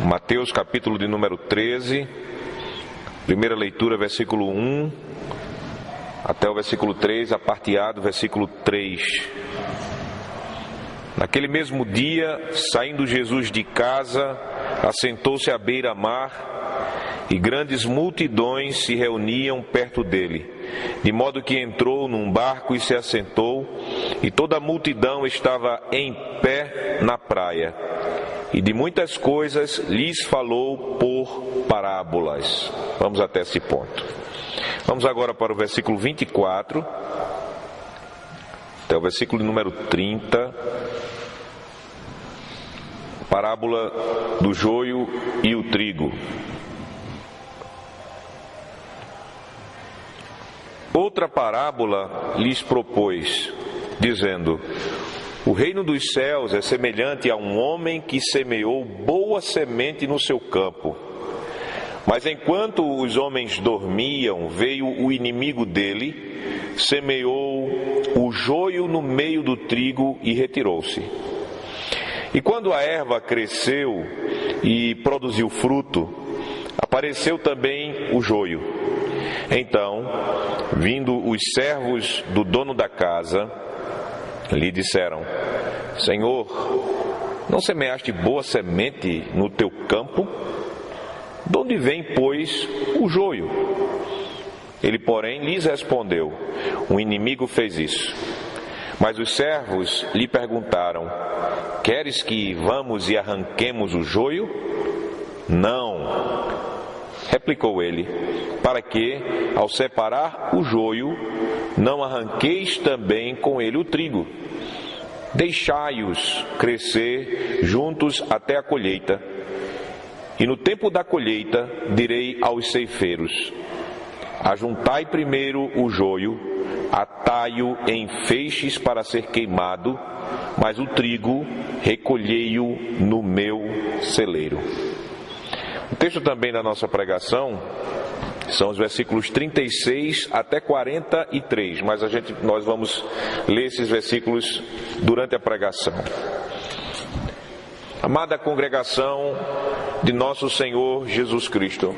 Mateus capítulo de número 13, primeira leitura, versículo 1 até o versículo 3, a parte A do versículo 3. Naquele mesmo dia, saindo Jesus de casa, assentou-se à beira-mar, e grandes multidões se reuniam perto dele, de modo que entrou num barco e se assentou, e toda a multidão estava em pé na praia. E de muitas coisas lhes falou por parábolas. Vamos até esse ponto. Vamos agora para o versículo 24, até o versículo número 30. Parábola do joio e o trigo. Outra parábola lhes propôs, dizendo: o reino dos céus é semelhante a um homem que semeou boa semente no seu campo. Mas enquanto os homens dormiam, veio o inimigo dele, semeou o joio no meio do trigo e retirou-se. E quando a erva cresceu e produziu fruto, apareceu também o joio. Então, vindo os servos do dono da casa, lhe disseram: Senhor, não semeaste boa semente no teu campo? De onde vem, pois, o joio? Ele, porém, lhes respondeu: um inimigo fez isso. Mas os servos lhe perguntaram: queres que vamos e arranquemos o joio? Não, replicou ele, para que, ao separar o joio, não arranqueis também com ele o trigo. Deixai-os crescer juntos até a colheita. E no tempo da colheita direi aos ceifeiros: ajuntai primeiro o joio, atai-o em feixes para ser queimado, mas o trigo recolhei-o no meu celeiro. O texto também da nossa pregação são os versículos 36 até 43, mas nós vamos ler esses versículos durante a pregação. Amada congregação de nosso Senhor Jesus Cristo,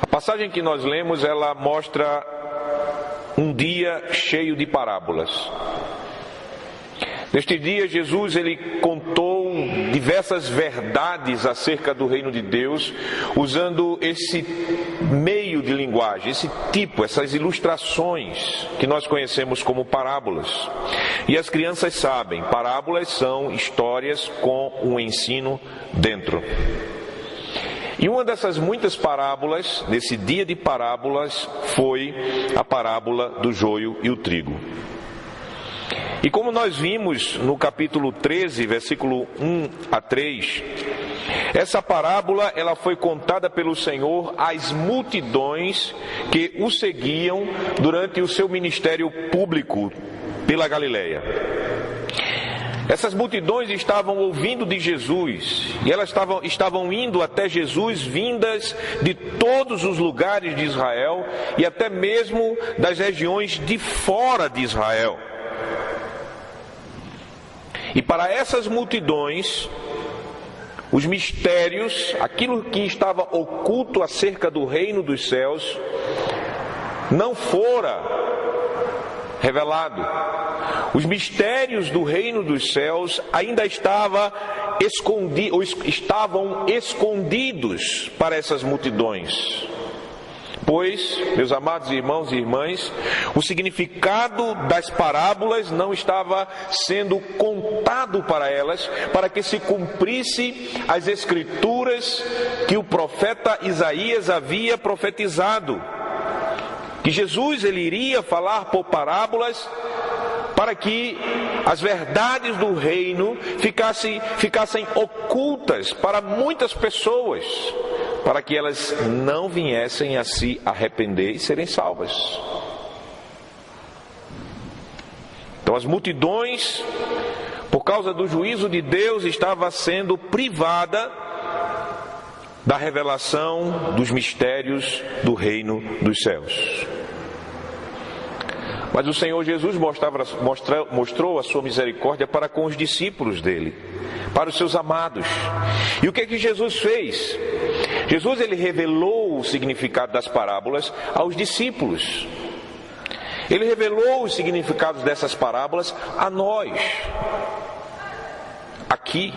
a passagem que nós lemos, ela mostra um dia cheio de parábolas. Neste dia, Jesus ele contou diversas verdades acerca do reino de Deus, usando esse meio de linguagem, esse tipo, essas ilustrações que nós conhecemos como parábolas. E as crianças sabem, parábolas são histórias com um ensino dentro. E uma dessas muitas parábolas, nesse dia de parábolas, foi a parábola do joio e o trigo. E como nós vimos no capítulo 13, versículo 1 a 3, essa parábola ela foi contada pelo Senhor às multidões que o seguiam durante o seu ministério público pela Galileia. Essas multidões estavam ouvindo de Jesus, e elas estavam indo até Jesus, vindas de todos os lugares de Israel e até mesmo das regiões de fora de Israel. E para essas multidões, os mistérios, aquilo que estava oculto acerca do reino dos céus, não fora revelado. Os mistérios do reino dos céus ainda estavam escondidos para essas multidões. Pois, meus amados irmãos e irmãs, o significado das parábolas não estava sendo contado para elas, para que se cumprisse as escrituras que o profeta Isaías havia profetizado. Que Jesus ele iria falar por parábolas para que as verdades do reino ficassem ocultas para muitas pessoas, para que elas não viessem a se arrepender e serem salvas. Então as multidões, por causa do juízo de Deus, estavam sendo privadas da revelação dos mistérios do reino dos céus. Mas o Senhor Jesus mostrou a sua misericórdia para com os discípulos dele, para os seus amados. E o que é que Jesus fez? Jesus, ele revelou o significado das parábolas aos discípulos. Ele revelou os significados dessas parábolas a nós, aqui.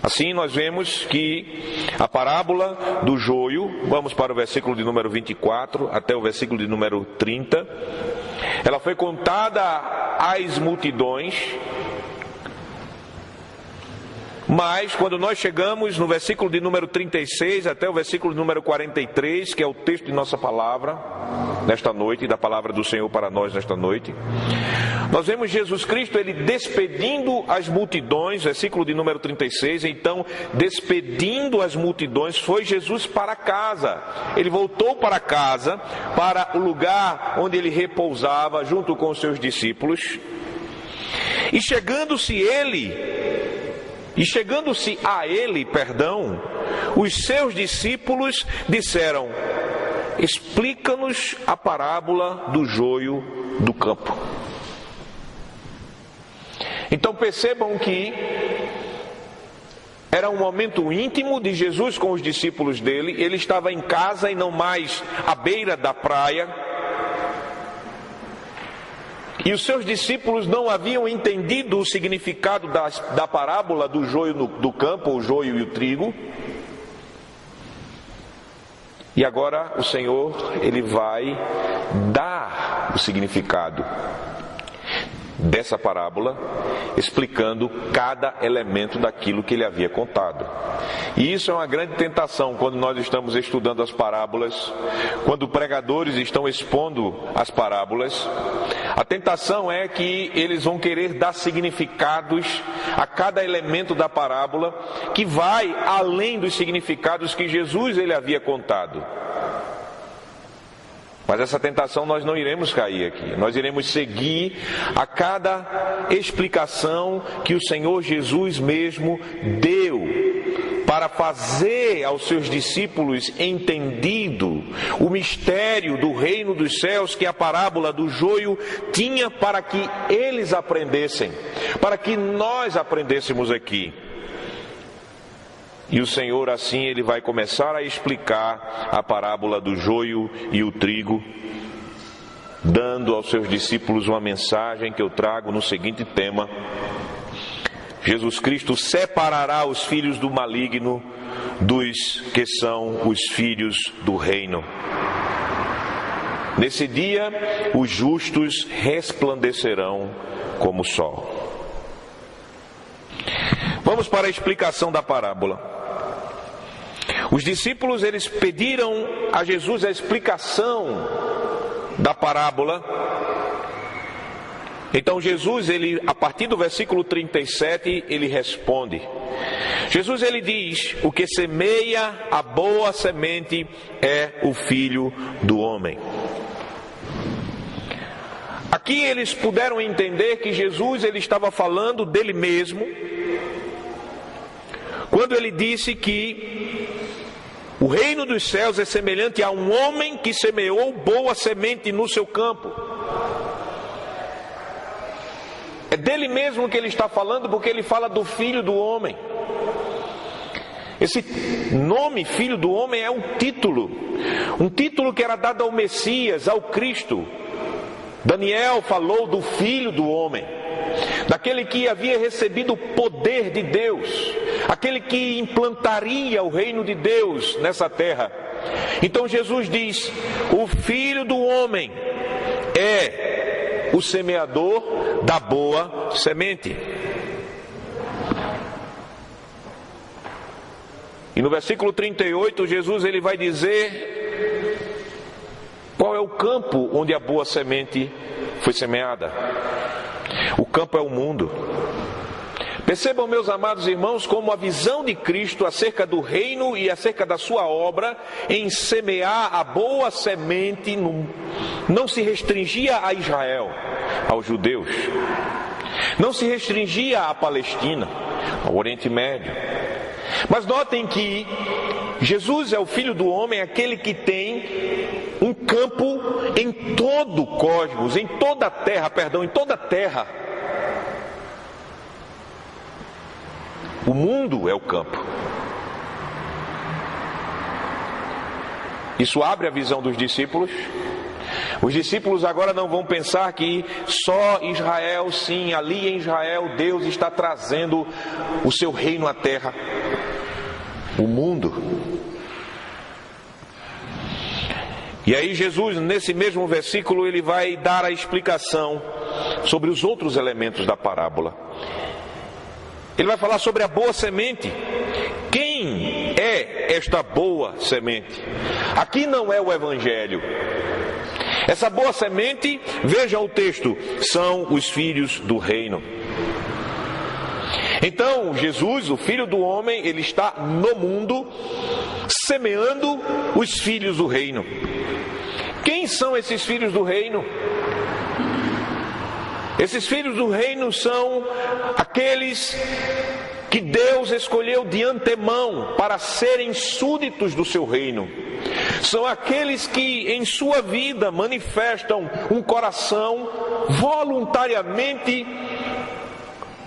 Assim nós vemos que a parábola do joio, vamos para o versículo de número 24 até o versículo de número 30, ela foi contada às multidões, mas quando nós chegamos no versículo de número 36 até o versículo de número 43, que é o texto de nossa palavra nesta noite, da palavra do Senhor para nós nesta noite, nós vemos Jesus Cristo, ele despedindo as multidões, versículo de número 36, então, despedindo as multidões, foi Jesus para casa. Ele voltou para casa, para o lugar onde ele repousava, junto com os seus discípulos, e chegando-se a ele, os seus discípulos disseram: explica-nos a parábola do joio do campo. Então percebam que era um momento íntimo de Jesus com os discípulos dele. Ele estava em casa e não mais à beira da praia. E os seus discípulos não haviam entendido o significado da parábola do joio do campo, o joio e o trigo. E agora o Senhor, ele vai dar o significado dessa parábola, explicando cada elemento daquilo que ele havia contado. E isso é uma grande tentação quando nós estamos estudando as parábolas, quando pregadores estão expondo as parábolas. A tentação é que eles vão querer dar significados a cada elemento da parábola, que vai além dos significados que Jesus ele havia contado. Mas essa tentação nós não iremos cair aqui. Nós iremos seguir a cada explicação que o Senhor Jesus mesmo deu, para fazer aos seus discípulos entendido o mistério do reino dos céus que a parábola do joio tinha, para que eles aprendessem, para que nós aprendêssemos aqui. E o Senhor, assim, ele vai começar a explicar a parábola do joio e o trigo, dando aos seus discípulos uma mensagem que eu trago no seguinte tema: Jesus Cristo separará os filhos do maligno dos que são os filhos do reino. Nesse dia, os justos resplandecerão como o sol. Vamos para a explicação da parábola. Os discípulos, eles pediram a Jesus a explicação da parábola. Então Jesus, ele, a partir do versículo 37, ele responde. Jesus, ele diz: o que semeia a boa semente é o Filho do Homem. Aqui eles puderam entender que Jesus, ele estava falando dele mesmo, quando ele disse que o reino dos céus é semelhante a um homem que semeou boa semente no seu campo. É dele mesmo que ele está falando, porque ele fala do Filho do Homem. Esse nome, Filho do Homem, é um título que era dado ao Messias, ao Cristo. Daniel falou do Filho do Homem, daquele que havia recebido o poder de Deus, aquele que implantaria o reino de Deus nessa terra. Então Jesus diz: o Filho do Homem é o semeador da boa semente. E no versículo 38, Jesus ele vai dizer qual é o campo onde a boa semente foi semeada. O campo é o mundo. Percebam, meus amados irmãos, como a visão de Cristo acerca do reino e acerca da sua obra em semear a boa semente não se restringia a Israel, aos judeus. Não se restringia à Palestina, ao Oriente Médio. Mas notem que Jesus é o Filho do Homem, aquele que tem um campo em todo o cosmos, em toda a terra. O mundo é o campo. Isso abre a visão dos discípulos. Os discípulos agora não vão pensar que só Israel, sim, ali em Israel, Deus está trazendo o seu reino à terra. O mundo. E aí Jesus, nesse mesmo versículo, ele vai dar a explicação sobre os outros elementos da parábola. Ele vai falar sobre a boa semente. Quem é esta boa semente? Aqui não é o Evangelho. Essa boa semente, veja o texto, são os filhos do reino. Então, Jesus, o Filho do Homem, ele está no mundo, semeando os filhos do reino. Quem são esses filhos do reino? Esses filhos do reino são aqueles que Deus escolheu de antemão para serem súditos do seu reino. São aqueles que em sua vida manifestam um coração voluntariamente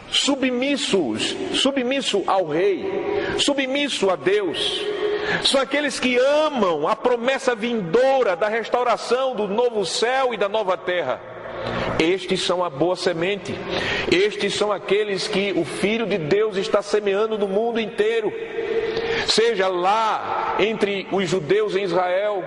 submisso ao rei, submisso a Deus. São aqueles que amam a promessa vindoura da restauração do novo céu e da nova terra. Estes são a boa semente. Estes são aqueles que o Filho de Deus está semeando no mundo inteiro. Seja lá entre os judeus em Israel,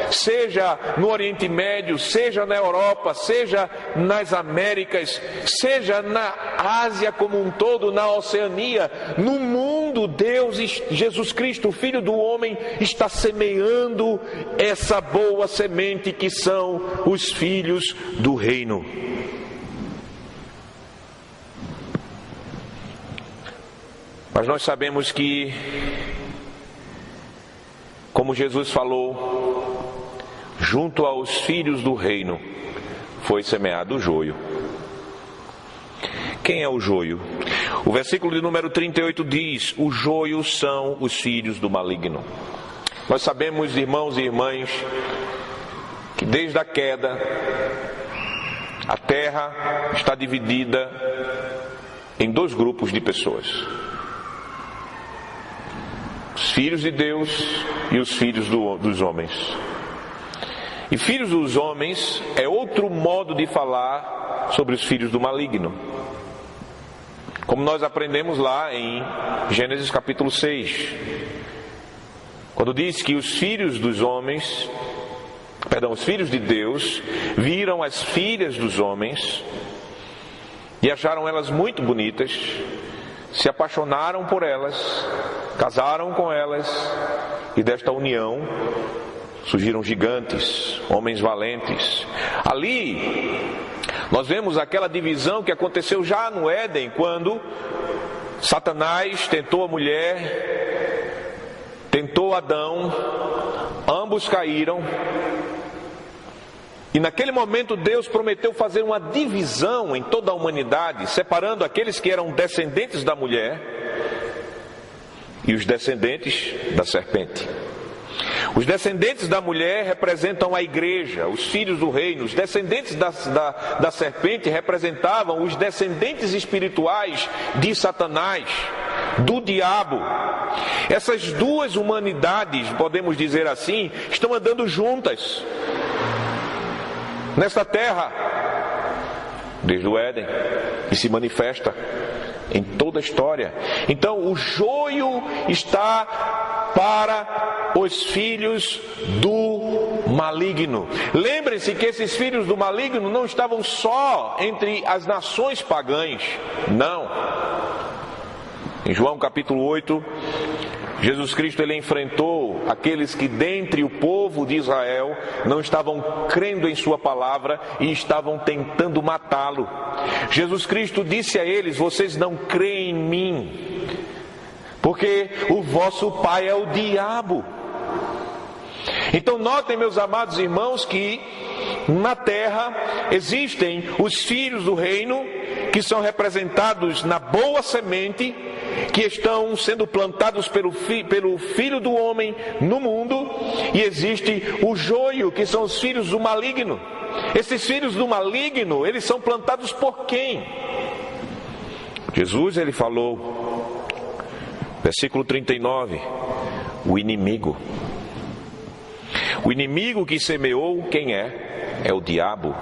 seja no Oriente Médio, seja na Europa, seja nas Américas, seja na Ásia como um todo, na Oceania, no mundo, Deus, Jesus Cristo, o Filho do Homem, está semeando essa boa semente que são os filhos do reino. Mas nós sabemos que, como Jesus falou, junto aos filhos do reino foi semeado o joio. Quem é o joio? O versículo de número 38 diz: o joio são os filhos do maligno. Nós sabemos, irmãos e irmãs, que desde a queda a terra está dividida em dois grupos de pessoas: os filhos de Deus e os filhos dos homens. E filhos dos homens é outro modo de falar sobre os filhos do maligno. Como nós aprendemos lá em Gênesis capítulo 6, quando diz que os filhos de Deus viram as filhas dos homens e acharam elas muito bonitas, se apaixonaram por elas, casaram com elas, e desta união surgiram gigantes, homens valentes. Ali nós vemos aquela divisão que aconteceu já no Éden, quando Satanás tentou a mulher, tentou Adão, ambos caíram. E naquele momento Deus prometeu fazer uma divisão em toda a humanidade, separando aqueles que eram descendentes da mulher e os descendentes da serpente. Os descendentes da mulher representam a igreja, os filhos do reino. Os descendentes da serpente representavam os descendentes espirituais de Satanás, do diabo. Essas duas humanidades, podemos dizer assim, estão andando juntas nesta terra, desde o Éden, e se manifesta em toda a história. Então o joio está para os filhos do maligno. Lembrem-se que esses filhos do maligno não estavam só entre as nações pagãs, não. Em João capítulo 8, Jesus Cristo ele enfrentou aqueles que dentre o povo de Israel não estavam crendo em sua palavra e estavam tentando matá-lo. Jesus Cristo disse a eles: vocês não creem em mim, porque o vosso pai é o diabo. Então notem, meus amados irmãos, que na terra existem os filhos do reino, que são representados na boa semente, que estão sendo plantados pelo Filho do Homem no mundo, e existe o joio, que são os filhos do maligno. Esses filhos do maligno, eles são plantados por quem? Jesus, ele falou: Versículo 39. O inimigo. O inimigo que semeou, quem é? É o diabo.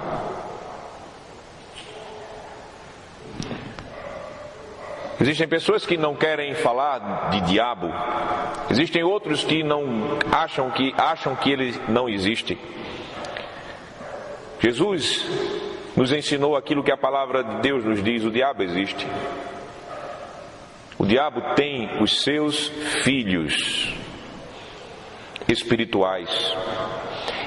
Existem pessoas que não querem falar de diabo. Existem outros que não acham que ele não existe. Jesus nos ensinou aquilo que a palavra de Deus nos diz: o diabo existe. O diabo tem os seus filhos espirituais.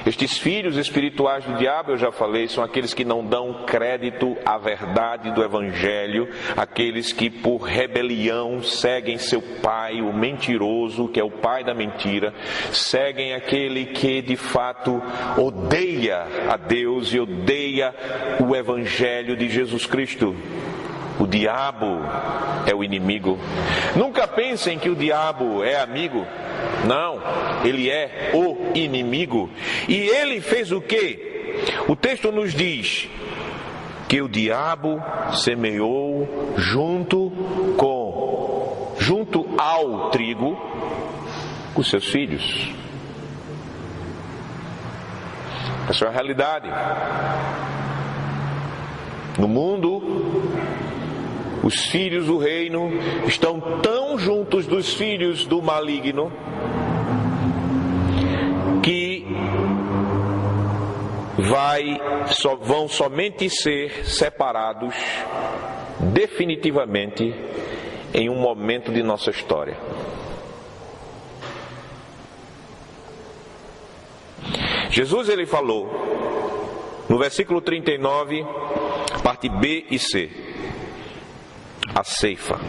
Estes filhos espirituais do diabo, eu já falei, são aqueles que não dão crédito à verdade do Evangelho, aqueles que por rebelião seguem seu pai, o mentiroso, que é o pai da mentira, seguem aquele que de fato odeia a Deus e odeia o Evangelho de Jesus Cristo. O diabo é o inimigo. Nunca pensem que o diabo é amigo. Não, ele é o inimigo. E ele fez o quê? O texto nos diz que o diabo semeou junto ao trigo os seus filhos. Essa é a realidade. No mundo, os filhos do reino estão tão juntos dos filhos do maligno que vão somente ser separados definitivamente em um momento de nossa história. Jesus, ele falou no versículo 39, parte B e C: a ceifa.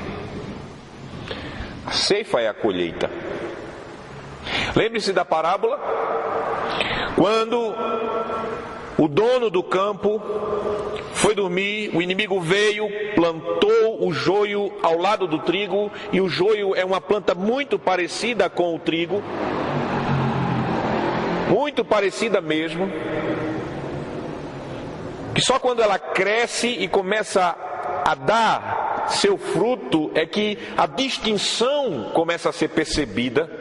A ceifa é a colheita. Lembre-se da parábola, quando o dono do campo foi dormir, o inimigo veio, plantou o joio ao lado do trigo, e o joio é uma planta muito parecida com o trigo, muito parecida mesmo, que só quando ela cresce e começa a dar seu fruto é que a distinção começa a ser percebida,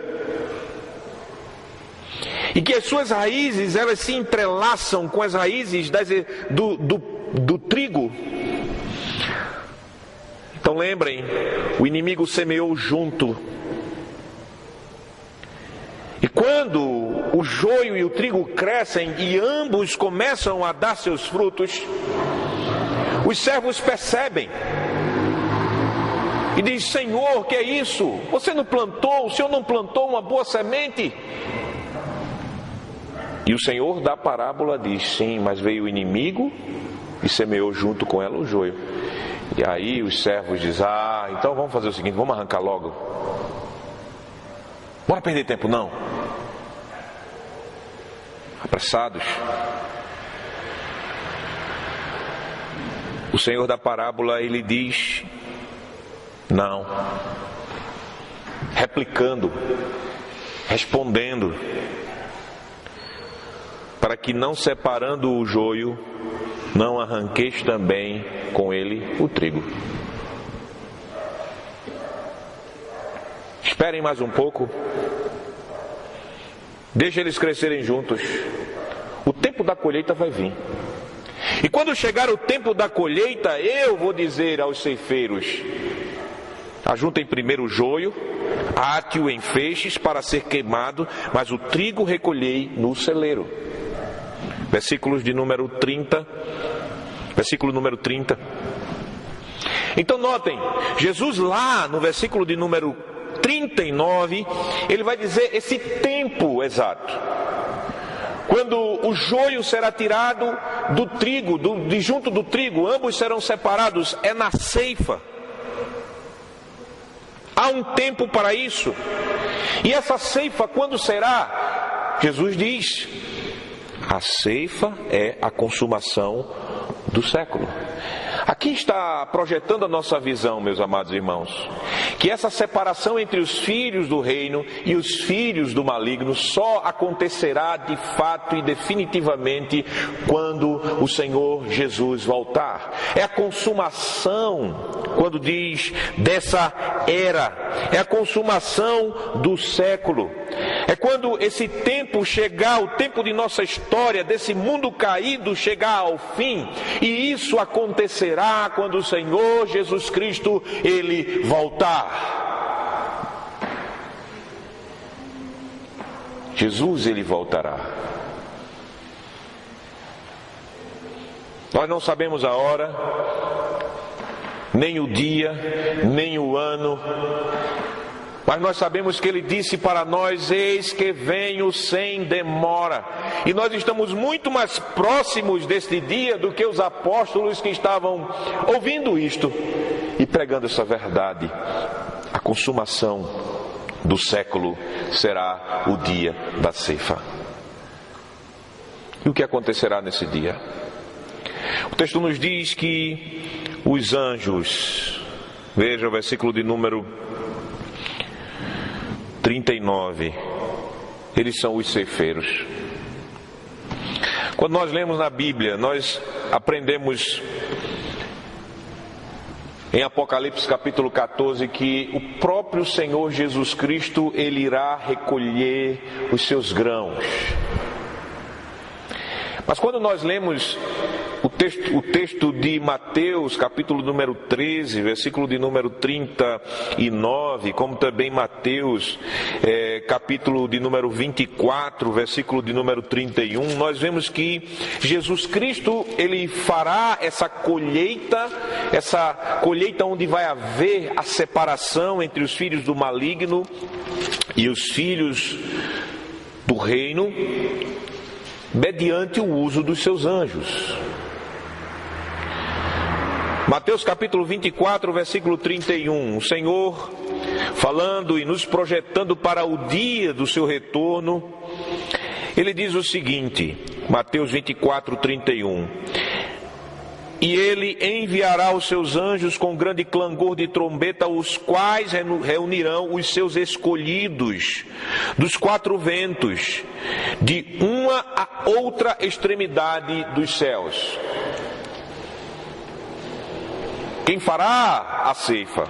e que as suas raízes, elas se entrelaçam com as raízes do trigo. Então lembrem, o inimigo semeou junto. E quando o joio e o trigo crescem e ambos começam a dar seus frutos, os servos percebem e dizem: Senhor, que é isso? Você não plantou, o Senhor não plantou uma boa semente? E o Senhor da parábola diz: sim, mas veio o inimigo e semeou junto com ela o joio. E aí os servos dizem: então vamos fazer o seguinte, vamos arrancar logo. Bora perder tempo não. Apressados. O Senhor da parábola, ele diz: não. Replicando, respondendo, para que não separando o joio, não arranqueis também com ele o trigo. Esperem mais um pouco, deixe eles crescerem juntos. O tempo da colheita vai vir. E quando chegar o tempo da colheita, eu vou dizer aos ceifeiros: ajuntem primeiro o joio, ate-o em feixes para ser queimado, mas o trigo recolhei no celeiro. Versículo número 30. Então notem, Jesus lá no versículo de número 39, ele vai dizer esse tempo exato, quando o joio será tirado do trigo, de junto do trigo, ambos serão separados, é na ceifa. Há um tempo para isso. E essa ceifa quando será? Jesus diz: a ceifa é a consumação do século. Aqui está projetando a nossa visão, meus amados irmãos, que essa separação entre os filhos do reino e os filhos do maligno só acontecerá de fato e definitivamente quando o Senhor Jesus voltar. É a consumação, quando diz dessa era, é a consumação do século. É quando esse tempo chegar, o tempo de nossa história, desse mundo caído chegar ao fim, e isso acontecerá quando o Senhor Jesus Cristo, Ele voltar. Jesus, Ele voltará. Nós não sabemos a hora, nem o dia, nem o ano, mas nós sabemos que Ele disse para nós: eis que venho sem demora. E nós estamos muito mais próximos deste dia do que os apóstolos que estavam ouvindo isto e pregando essa verdade. A consumação do século será o dia da ceifa. E o que acontecerá nesse dia? O texto nos diz que os anjos, veja o versículo de número 39, eles são os ceifeiros. Quando nós lemos na Bíblia, nós aprendemos em Apocalipse capítulo 14 que o próprio Senhor Jesus Cristo, Ele irá recolher os seus grãos. Mas quando nós lemos o texto de Mateus, capítulo número 13, versículo de número 39, como também Mateus, capítulo de número 24, versículo de número 31, nós vemos que Jesus Cristo, Ele fará essa colheita onde vai haver a separação entre os filhos do maligno e os filhos do reino, mediante o uso dos seus anjos. Mateus capítulo 24, versículo 31, o Senhor falando e nos projetando para o dia do seu retorno, Ele diz o seguinte, Mateus 24, 31, e Ele enviará os seus anjos com grande clangor de trombeta, os quais reunirão os seus escolhidos dos quatro ventos, de uma a outra extremidade dos céus. Quem fará a ceifa?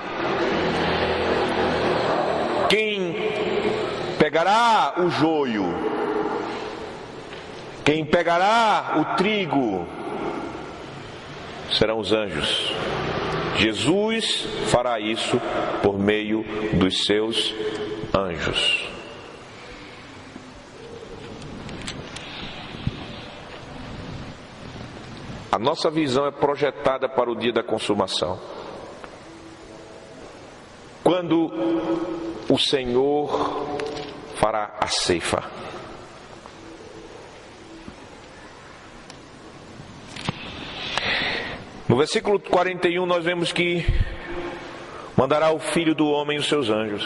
Quem pegará o joio? Quem pegará o trigo? Serão os anjos. Jesus fará isso por meio dos seus anjos. A nossa visão é projetada para o dia da consumação. Quando o Senhor fará a ceifa. No versículo 41 nós vemos que mandará o Filho do Homem os seus anjos.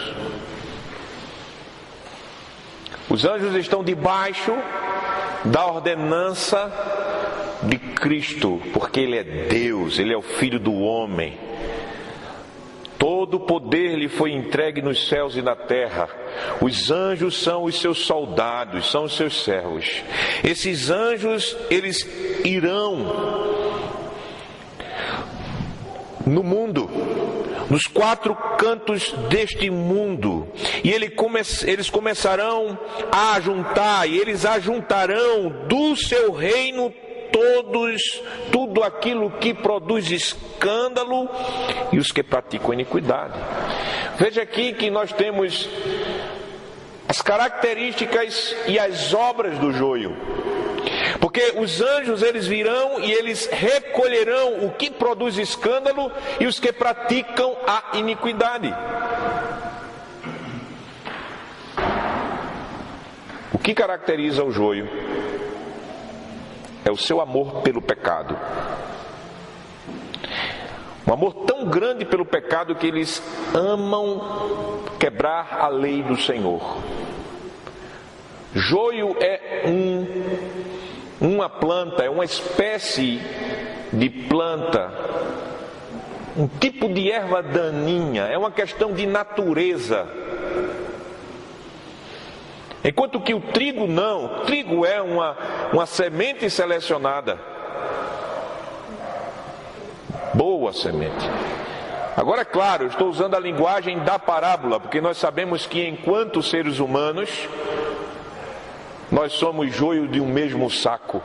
Os anjos estão debaixo da ordenança de Cristo, porque Ele é Deus, Ele é o Filho do Homem. Todo o poder lhe foi entregue nos céus e na terra. Os anjos são os seus soldados, são os seus servos. Esses anjos, eles irão no mundo, nos quatro cantos deste mundo, e eles começarão a ajuntar, e eles ajuntarão do seu reino tudo aquilo que produz escândalo e os que praticam iniquidade. Veja aqui que nós temos as características e as obras do joio. Porque os anjos, eles virão e eles recolherão o que produz escândalo e os que praticam a iniquidade. O que caracteriza o joio é o seu amor pelo pecado. Um amor tão grande pelo pecado que eles amam quebrar a lei do Senhor. Joio é uma planta, é uma espécie de planta um tipo de erva daninha, é uma questão de natureza. Enquanto que o trigo não, o trigo é uma semente selecionada. Boa semente. Agora, é claro, eu estou usando a linguagem da parábola, porque nós sabemos que enquanto seres humanos, nós somos joio de um mesmo saco.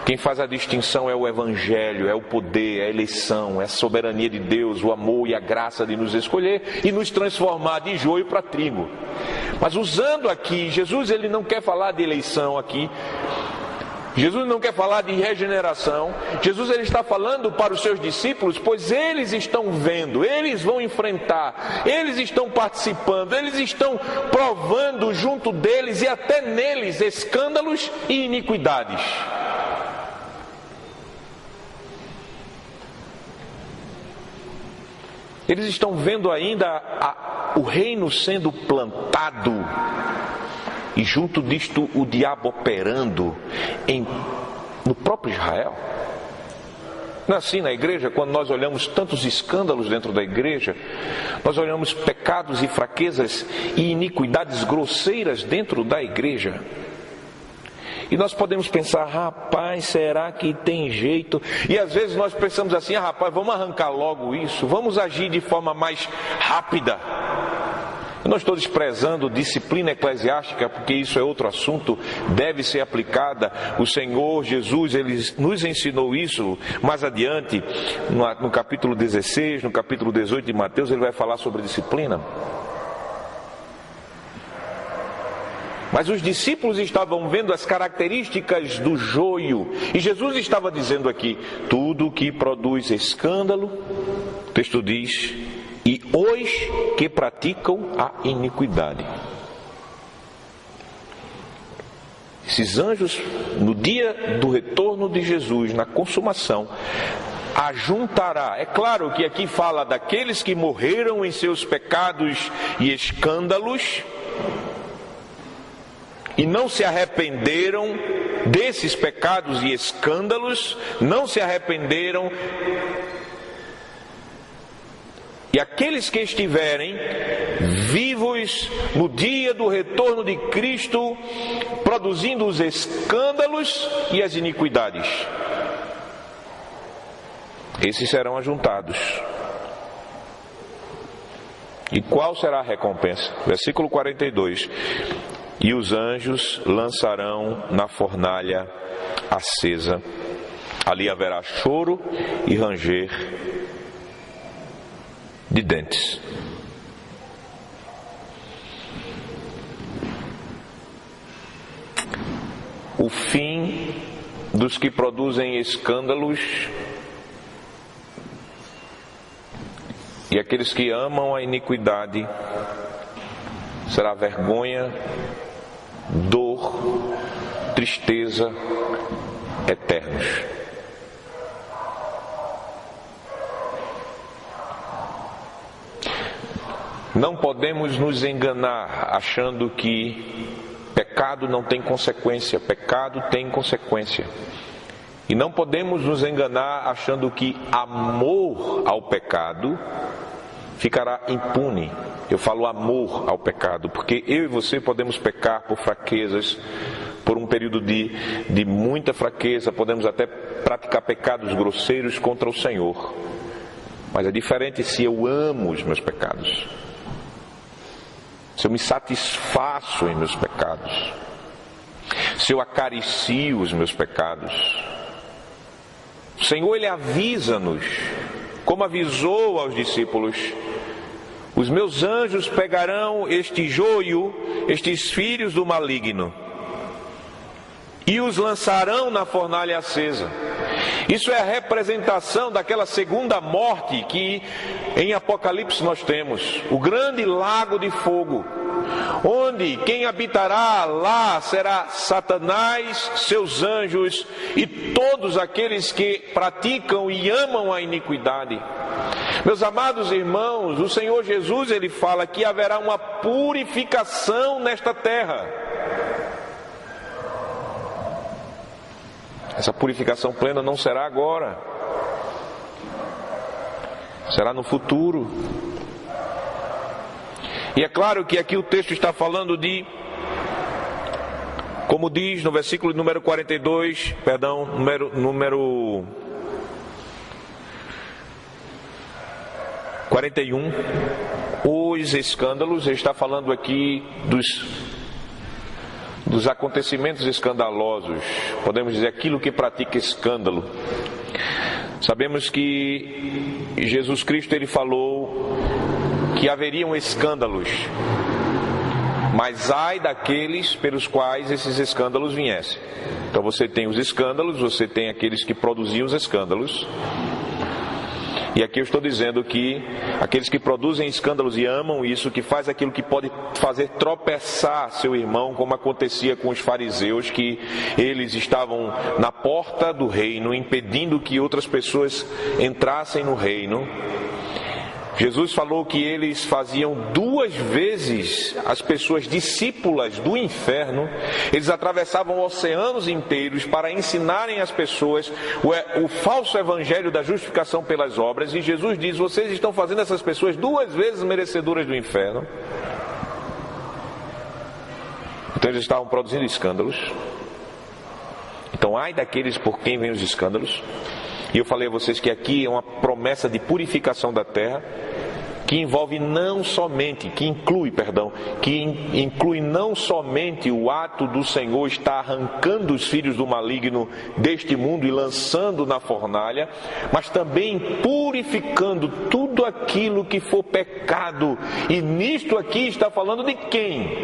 Quem faz a distinção é o Evangelho, é o poder, é a eleição, é a soberania de Deus, o amor e a graça de nos escolher e nos transformar de joio para trigo. Mas usando aqui, Jesus ele não quer falar de eleição aqui, Jesus não quer falar de regeneração, Jesus ele está falando para os seus discípulos, pois eles estão vendo, eles vão enfrentar, eles estão participando, eles estão provando junto deles e até neles escândalos e iniquidades. Eles estão vendo ainda o reino sendo plantado e junto disto o diabo operando no próprio Israel. Não é assim na igreja, quando nós olhamos tantos escândalos dentro da igreja, nós olhamos pecados e fraquezas e iniquidades grosseiras dentro da igreja. E nós podemos pensar, rapaz, será que tem jeito? E às vezes nós pensamos assim, rapaz, vamos arrancar logo isso, vamos agir de forma mais rápida. Eu não estou desprezando disciplina eclesiástica, porque isso é outro assunto, deve ser aplicada. O Senhor Jesus, Ele nos ensinou isso mais adiante, no capítulo 16, no capítulo 18 de Mateus, Ele vai falar sobre disciplina. Mas os discípulos estavam vendo as características do joio. E Jesus estava dizendo aqui, tudo que produz escândalo, o texto diz, e os que praticam a iniquidade. Esses anjos, no dia do retorno de Jesus, na consumação, ajuntará. É claro que aqui fala daqueles que morreram em seus pecados e escândalos, e não se arrependeram desses pecados e escândalos, não se arrependeram. E aqueles que estiverem vivos no dia do retorno de Cristo, produzindo os escândalos e as iniquidades, esses serão ajuntados. E qual será a recompensa? Versículo 42. E os anjos lançarão na fornalha acesa. Ali haverá choro e ranger de dentes. O fim dos que produzem escândalos e aqueles que amam a iniquidade será vergonha, dor, tristeza eternos. Não podemos nos enganar achando que pecado não tem consequência. Pecado tem consequência. E não podemos nos enganar achando que amor ao pecado ficará impune. Eu falo amor ao pecado, porque eu e você podemos pecar por fraquezas, por um período de muita fraqueza, podemos até praticar pecados grosseiros contra o Senhor. Mas é diferente se eu amo os meus pecados, se eu me satisfaço em meus pecados, se eu acaricio os meus pecados. O Senhor, Ele avisa-nos, como avisou aos discípulos: os meus anjos pegarão este joio, estes filhos do maligno, e os lançarão na fornalha acesa. Isso é a representação daquela segunda morte que em Apocalipse nós temos, o grande lago de fogo, onde quem habitará lá será Satanás, seus anjos e todos aqueles que praticam e amam a iniquidade. Meus amados irmãos, o Senhor Jesus, Ele fala que haverá uma purificação nesta terra. Essa purificação plena não será agora. será no futuro. E é claro que aqui o texto está falando de, como diz no versículo número 42, número 41, os escândalos. Ele está falando aqui dos acontecimentos escandalosos, podemos dizer aquilo que pratica escândalo. Sabemos que Jesus Cristo, ele falou que haveriam escândalos, mas ai daqueles pelos quais esses escândalos viessem. Então você tem os escândalos, você tem aqueles que produziam os escândalos. E aqui eu estou dizendo que aqueles que produzem escândalos e amam isso, que faz aquilo que pode fazer tropeçar seu irmão, como acontecia com os fariseus, que eles estavam na porta do reino, impedindo que outras pessoas entrassem no reino. Jesus falou que eles faziam 2 vezes as pessoas discípulas do inferno. Eles atravessavam oceanos inteiros para ensinarem às pessoas o falso evangelho da justificação pelas obras. E Jesus diz: vocês estão fazendo essas pessoas 2 vezes merecedoras do inferno. Então eles estavam produzindo escândalos. Então ai daqueles por quem vêm os escândalos. E eu falei a vocês que aqui é uma promessa de purificação da terra, que envolve não somente, que inclui não somente o ato do Senhor estar arrancando os filhos do maligno deste mundo e lançando na fornalha, mas também purificando tudo aquilo que for pecado. E nisto aqui está falando de quem?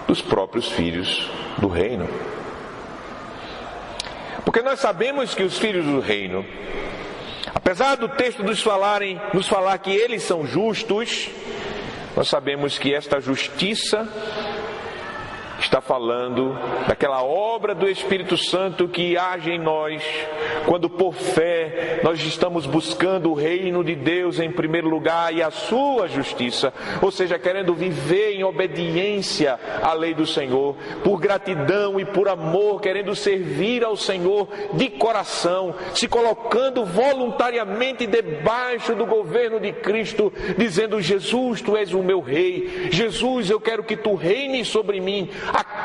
Dos próprios filhos do reino. Porque nós sabemos que os filhos do reino, apesar do texto nos falar que eles são justos, nós sabemos que esta justiça está falando daquela obra do Espírito Santo que age em nós, quando por fé nós estamos buscando o reino de Deus em primeiro lugar e a sua justiça, ou seja, querendo viver em obediência à lei do Senhor, por gratidão e por amor, querendo servir ao Senhor de coração, se colocando voluntariamente debaixo do governo de Cristo, dizendo: Jesus, tu és o meu rei, Jesus, eu quero que tu reines sobre mim.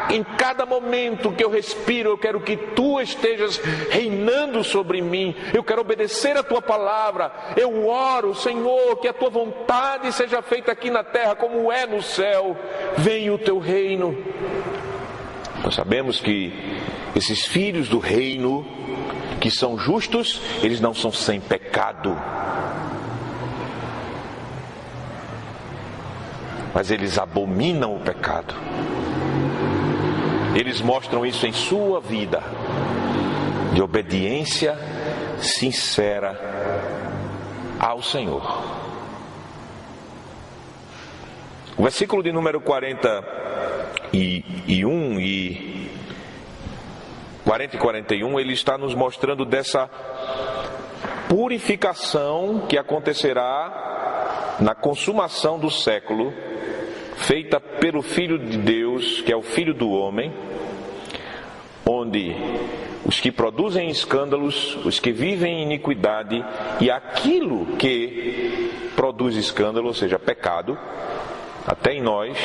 Em cada momento que eu respiro, eu quero que tu estejas reinando sobre mim. Eu quero obedecer a tua palavra. Eu oro, Senhor, que a tua vontade seja feita aqui na terra como é no céu. Venha o teu reino. Nós sabemos que esses filhos do reino, que são justos, eles não são sem pecado, mas eles abominam o pecado. Eles mostram isso em sua vida, de obediência sincera ao Senhor. O versículo de número 40 e 41, ele está nos mostrando dessa purificação que acontecerá na consumação do século, feita pelo Filho de Deus, que é o Filho do homem, onde os que produzem escândalos, os que vivem em iniquidade e aquilo que produz escândalo, ou seja, pecado, até em nós,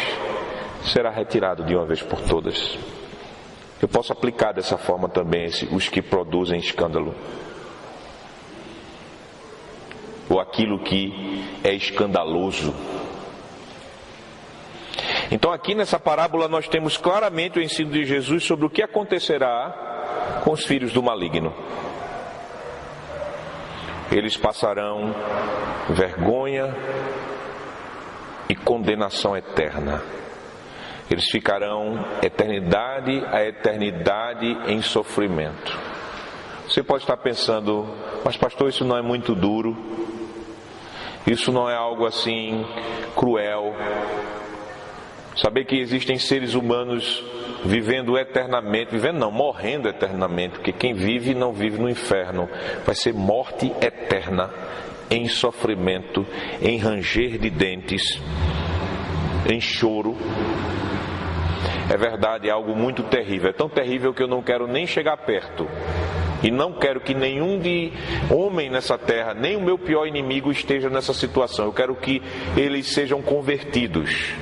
será retirado de uma vez por todas. Eu posso aplicar dessa forma também os que produzem escândalo, ou aquilo que é escandaloso. Então aqui nessa parábola nós temos claramente o ensino de Jesus sobre o que acontecerá com os filhos do maligno. Eles passarão vergonha e condenação eterna. Eles ficarão eternidade a eternidade em sofrimento. Você pode estar pensando: mas pastor, isso não é muito duro? Isso não é algo assim cruel? Saber que existem seres humanos vivendo eternamente, morrendo eternamente, porque quem vive não vive no inferno, vai ser morte eterna, em sofrimento, em ranger de dentes, em choro. É verdade, é algo muito terrível, é tão terrível que eu não quero nem chegar perto. E não quero que nenhum homem nessa terra, nem o meu pior inimigo esteja nessa situação. Eu quero que eles sejam convertidos.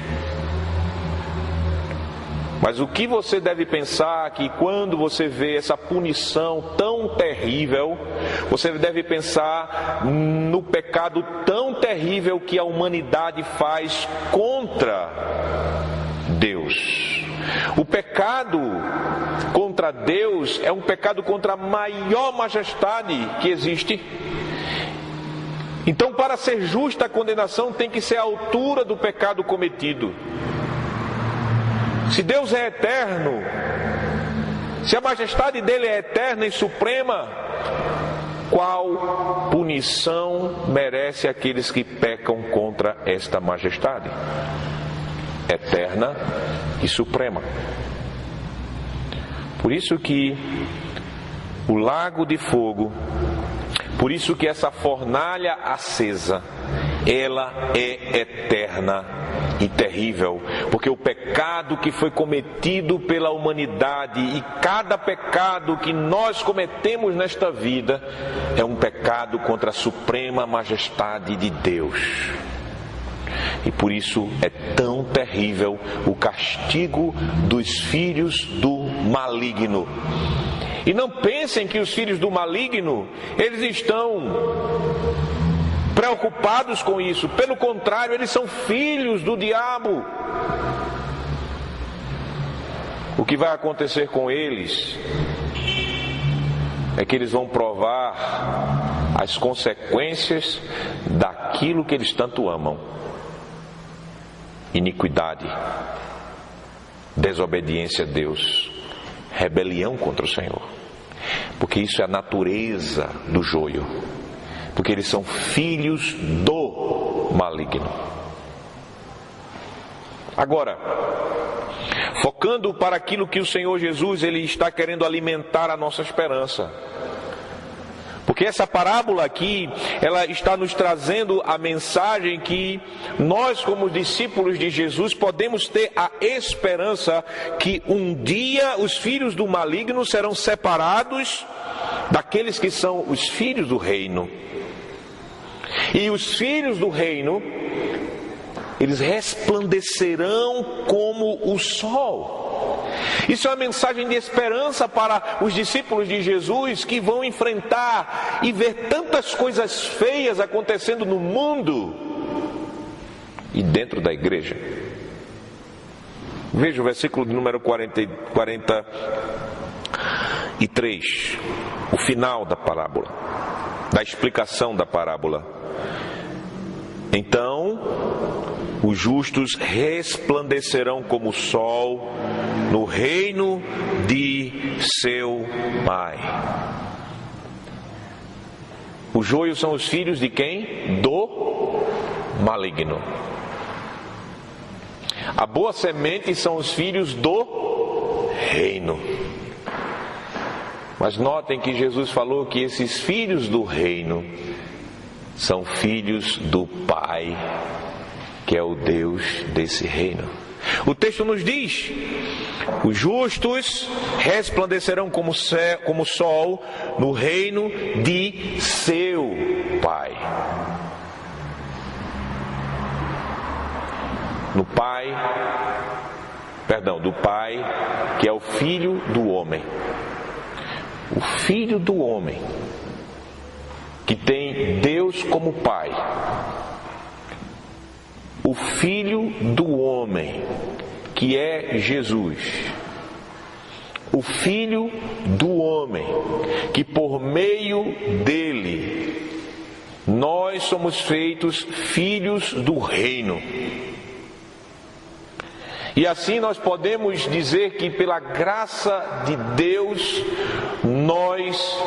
Mas o que você deve pensar que quando você vê essa punição tão terrível, você deve pensar no pecado tão terrível que a humanidade faz contra Deus. O pecado contra Deus é um pecado contra a maior majestade que existe. Então, para ser justa a condenação, tem que ser a altura do pecado cometido. Se Deus é eterno, se a majestade dele é eterna e suprema, qual punição merece aqueles que pecam contra esta majestade eterna e suprema? Por isso que o lago de fogo, por isso que essa fornalha acesa, ela é eterna e terrível, porque o pecado que foi cometido pela humanidade e cada pecado que nós cometemos nesta vida é um pecado contra a suprema majestade de Deus. E por isso é tão terrível o castigo dos filhos do maligno. E não pensem que os filhos do maligno, eles estão preocupados com isso. Pelo contrário, eles são filhos do diabo. O que vai acontecer com eles é que eles vão provar as consequências daquilo que eles tanto amam: iniquidade, desobediência a Deus, rebelião contra o Senhor. Porque isso é a natureza do joio. Porque eles são filhos do maligno. Agora, focando para aquilo que o Senhor Jesus ele está querendo alimentar a nossa esperança. Porque essa parábola aqui, ela está nos trazendo a mensagem que nós, como discípulos de Jesus, podemos ter a esperança que um dia os filhos do maligno serão separados daqueles que são os filhos do reino. E os filhos do reino, eles resplandecerão como o sol. Isso é uma mensagem de esperança para os discípulos de Jesus que vão enfrentar e ver tantas coisas feias acontecendo no mundo e dentro da igreja. Veja o versículo de número 43, o final da parábola, da explicação da parábola. Então, os justos resplandecerão como o sol no reino de seu Pai. Os joios são os filhos de quem? Do maligno. A boa semente são os filhos do reino. Mas notem que Jesus falou que esses filhos do reino são filhos do Pai, que é o Deus desse reino. O texto nos diz: os justos resplandecerão como sol no reino de seu Pai. Do Pai, que é o Filho do homem. O Filho do homem, que tem Deus como Pai. O Filho do homem, que é Jesus. O Filho do homem, que por meio dele nós somos feitos filhos do reino. E assim nós podemos dizer que pela graça de Deus, nós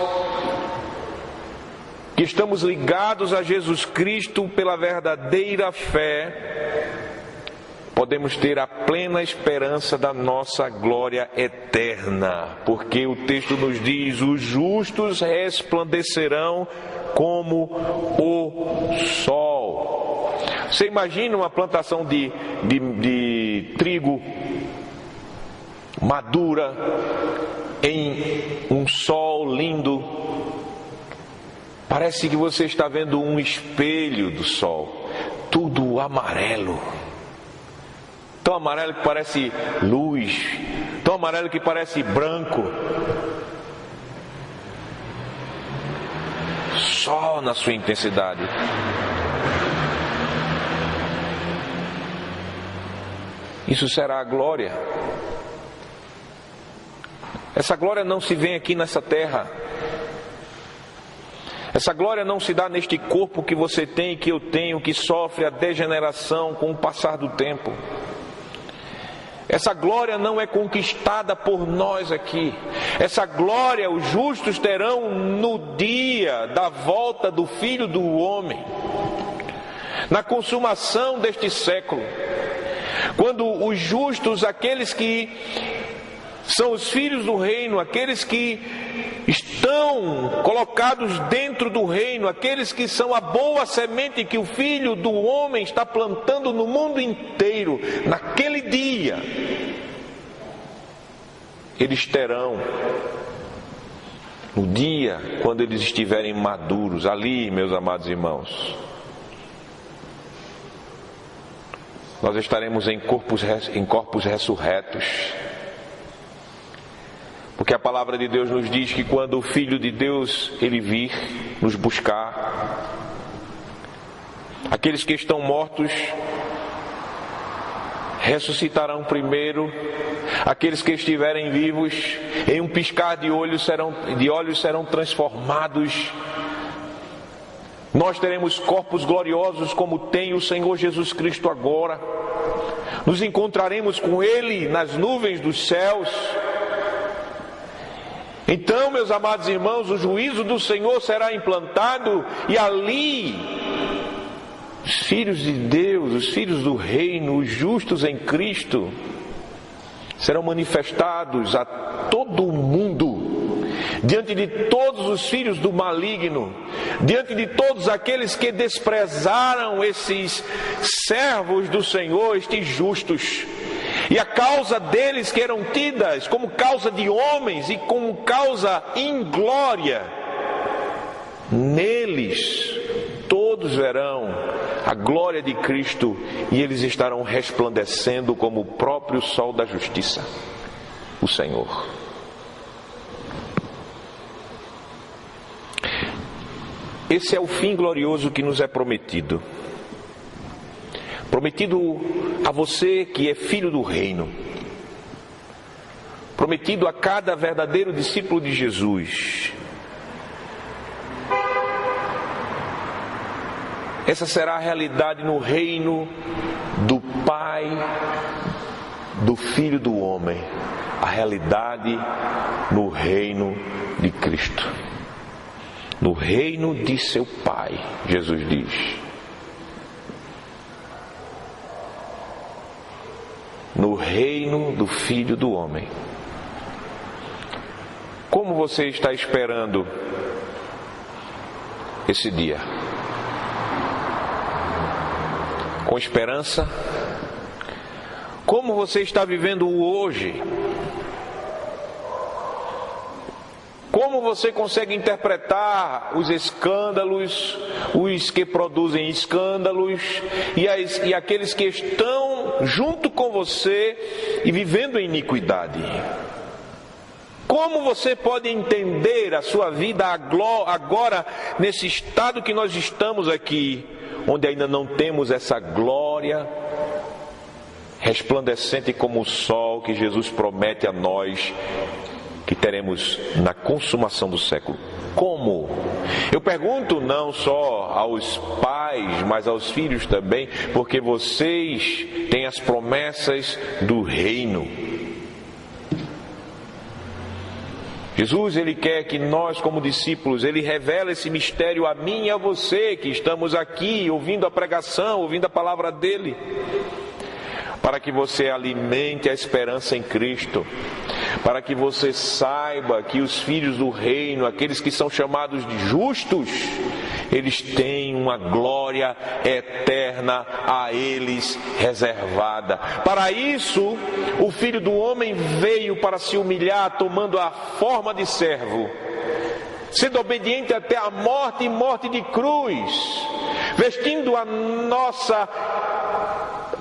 que estamos ligados a Jesus Cristo pela verdadeira fé, podemos ter a plena esperança da nossa glória eterna, porque o texto nos diz: os justos resplandecerão como o sol. Você imagina uma plantação de trigo madura, em um sol lindo. Parece que você está vendo um espelho do sol, tudo amarelo. Tão amarelo que parece luz, tão amarelo que parece branco. Sol na sua intensidade. Isso será a glória. Essa glória não se vê aqui nessa terra. Essa glória não se dá neste corpo que você tem e que eu tenho, que sofre a degeneração com o passar do tempo. Essa glória não é conquistada por nós aqui. Essa glória os justos terão no dia da volta do Filho do Homem, na consumação deste século, quando os justos, aqueles que são os filhos do reino, aqueles que estão colocados dentro do reino, aqueles que são a boa semente que o Filho do Homem está plantando no mundo inteiro, naquele dia, eles terão, no dia quando eles estiverem maduros, ali, meus amados irmãos, nós estaremos em corpos ressurretos. Porque a palavra de Deus nos diz que quando o Filho de Deus ele vir nos buscar, aqueles que estão mortos ressuscitarão primeiro, aqueles que estiverem vivos, em um piscar de olhos serão transformados. Nós teremos corpos gloriosos como tem o Senhor Jesus Cristo agora. Nos encontraremos com Ele nas nuvens dos céus. Então, meus amados irmãos, o juízo do Senhor será implantado e ali os filhos de Deus, os filhos do reino, os justos em Cristo, serão manifestados a todo o mundo, diante de todos os filhos do maligno, diante de todos aqueles que desprezaram esses servos do Senhor, estes justos. E a causa deles que eram tidas como causa de homens e como causa inglória, neles todos verão a glória de Cristo e eles estarão resplandecendo como o próprio sol da justiça, o Senhor. Esse é o fim glorioso que nos é prometido. Prometido a você que é filho do reino. Prometido a cada verdadeiro discípulo de Jesus. Essa será a realidade no reino do Pai, do Filho do Homem. A realidade no reino de Cristo. No reino de seu Pai, Jesus diz. No reino do Filho do Homem. Como você está esperando esse dia? Com esperança? Como você está vivendo o hoje? Como você consegue interpretar os escândalos, os que produzem escândalos e aqueles que estão junto com você e vivendo em iniquidade? Como você pode entender a sua vida agora nesse estado que nós estamos aqui, onde ainda não temos essa glória resplandecente como o sol que Jesus promete a nós que teremos na consumação do século? Como? Eu pergunto não só aos pais, mas aos filhos também, porque vocês têm as promessas do reino. Jesus, Ele quer que nós como discípulos, Ele revela esse mistério a mim e a você, que estamos aqui ouvindo a pregação, ouvindo a palavra dEle, para que você alimente a esperança em Cristo, para que você saiba que os filhos do reino, aqueles que são chamados de justos, eles têm uma glória eterna a eles reservada. Para isso, o Filho do Homem veio para se humilhar, tomando a forma de servo, sendo obediente até a morte e morte de cruz, vestindo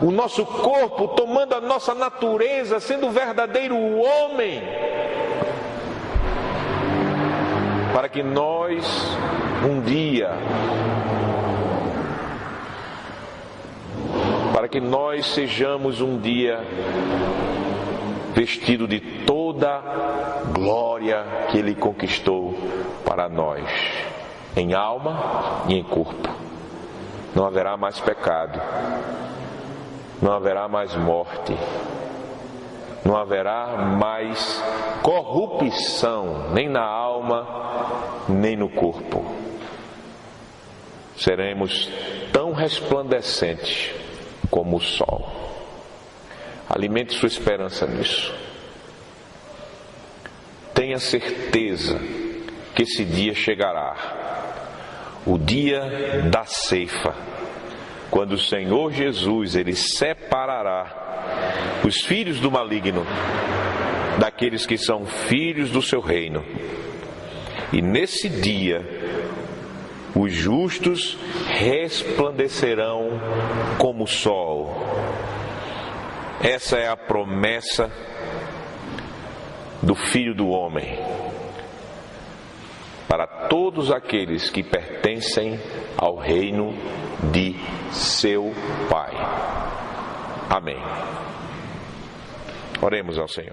o nosso corpo, tomando a nossa natureza, sendo o verdadeiro homem, para que nós um dia, sejamos um dia vestido de toda a glória que Ele conquistou para nós, em alma e em corpo. Não haverá mais pecado, não haverá mais morte, não haverá mais corrupção, nem na alma, nem no corpo. Seremos tão resplandecentes como o sol. Alimente sua esperança nisso. Tenha certeza que esse dia chegará, o dia da ceifa, quando o Senhor Jesus, Ele separará os filhos do maligno daqueles que são filhos do seu reino. E nesse dia, os justos resplandecerão como o sol. Essa é a promessa do Filho do Homem para todos aqueles que pertencem ao reino de seu Pai. Amém. Oremos ao Senhor.